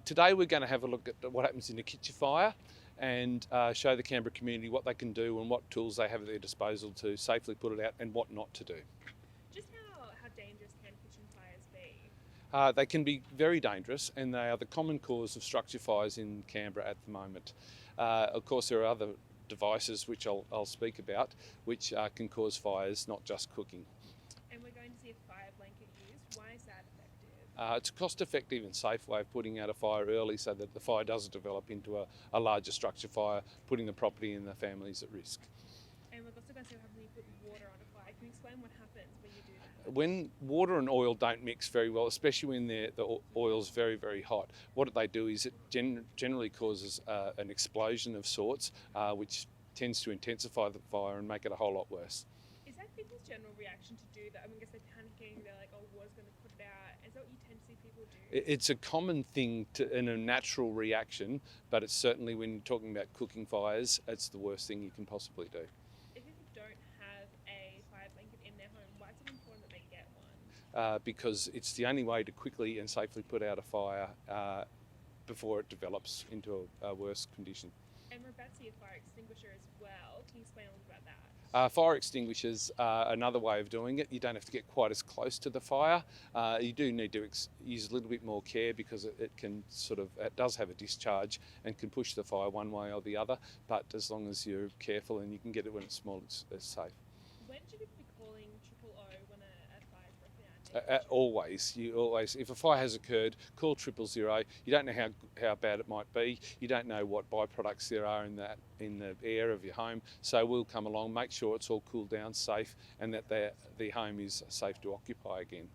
Today we're going to have a look at what happens in a kitchen fire and show the Canberra community what they can do and what tools they have at their disposal to safely put it out and what not to do. Just how dangerous can kitchen fires be? They can be very dangerous, and they are the common cause of structure fires in Canberra at the moment. Of course, there are other devices which I'll speak about which can cause fires, not just cooking. And we're going to see a fire blanket used. Why is that effective? It's a cost-effective and safe way of putting out a fire early so that the fire doesn't develop into a larger structure fire, putting the property and the families at risk. And we're also going to see what happens when you put water on a fire. Can you explain what happens when you do that? When water and oil don't mix very well, especially when the oil's very, very hot, what they do is it generally causes an explosion of sorts, which tends to intensify the fire and make it a whole lot worse. Is that people's general reaction to do that? I mean, I guess they're panicking, they're like, oh, water's going to put it out. Is that what you tend to see people do? It's a common thing and a natural reaction, but it's certainly, when you're talking about cooking fires, it's the worst thing you can possibly do. If people don't have a fire blanket in their home, why is it important that they get one? Because it's the only way to quickly and safely put out a fire before it develops into a worse condition. And we're about to see a fire extinguisher as well. Can you explain a little about that? Fire extinguishers are another way of doing it. You don't have to get quite as close to the fire. You do need to use a little bit more care because it does have a discharge and can push the fire one way or the other. But as long as you're careful and you can get it when it's small, it's safe. When should we be calling 000 when a fire is broken out? Always. If a fire has occurred, call 000. You don't know how bad it might be. You don't know what byproducts there are in the air of your home. So we'll come along, make sure it's all cooled down, safe, and that the home is safe to occupy again.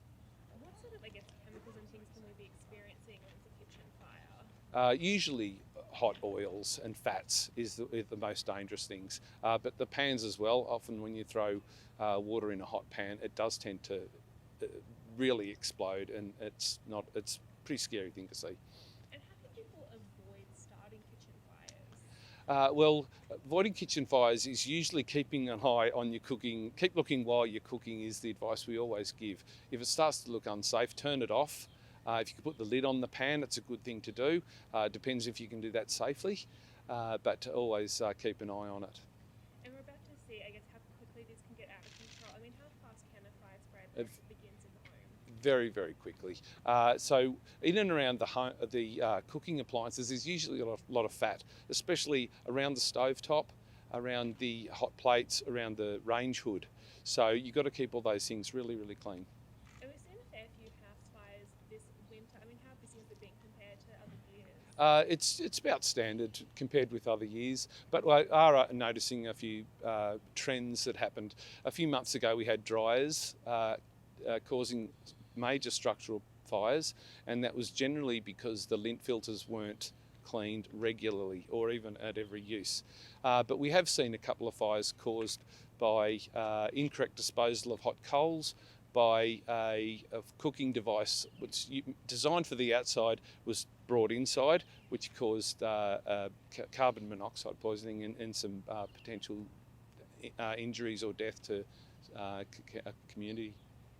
What sort of, chemicals and things can we be experiencing when it's a kitchen fire? Usually hot oils and fats is the most dangerous things, but the pans as well. Often when you throw water in a hot pan, it does tend to really explode, and it's a pretty scary thing to see. And how can people avoid starting kitchen fires? Well, avoiding kitchen fires is usually keeping an eye on your cooking. Keep looking while you're cooking is the advice we always give. If it starts to look unsafe, turn it off. If you can put the lid on the pan, it's a good thing to do. Depends if you can do that safely, but always keep an eye on it. And we're about to see, how quickly this can get out of control. I mean, how fast can a fire spread once it begins in the home? Very, very quickly. So in and around the cooking appliances, there's usually a lot of fat, especially around the stovetop, around the hot plates, around the range hood. So you've got to keep all those things really, really clean. And we've seen a fair few house fires this winter. I mean, how busy has it been compared to other years? It's about standard compared with other years, but we are noticing a few trends that happened. A few months ago we had dryers causing major structural fires, and that was generally because the lint filters weren't cleaned regularly or even at every use. But we have seen a couple of fires caused by incorrect disposal of hot coals, by a cooking device which designed for the outside was brought inside, which caused carbon monoxide poisoning and some potential injuries or death to a community.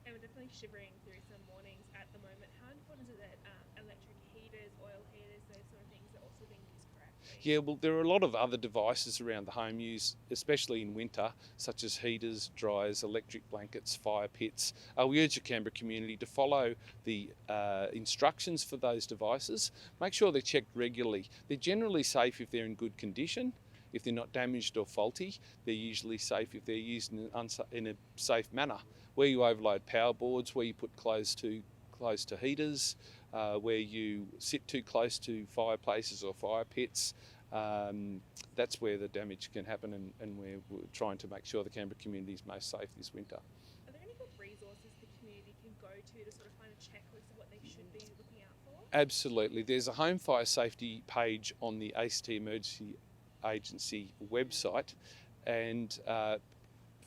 And we're definitely shivering through some mornings at the moment. How important is it that electric heaters, oil heaters, those sort of things are also being used correctly? Yeah, well, there are a lot of other devices around the home use, especially in winter, such as heaters, dryers, electric blankets, fire pits. We urge the Canberra community to follow the instructions for those devices. Make sure they're checked regularly. They're generally safe if they're in good condition. If they're not damaged or faulty, they're usually safe if they're used in a safe manner. Where you overload power boards, where you put close to heaters, where you sit too close to fireplaces or fire pits, that's where the damage can happen, and we're trying to make sure the Canberra community is most safe this winter. Are there any good resources the community can go to sort of find a checklist of what they should be looking out for? Absolutely. There's a home fire safety page on the ACT Emergency Agency website, and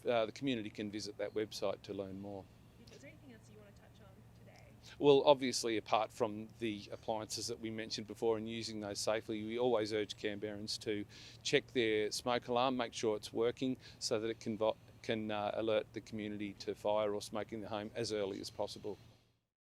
the community can visit that website to learn more. Is there anything else you want to touch on today? Well, obviously, apart from the appliances that we mentioned before and using those safely, we always urge Canberrans to check their smoke alarm, make sure it's working so that it can alert the community to fire or smoke in the home as early as possible.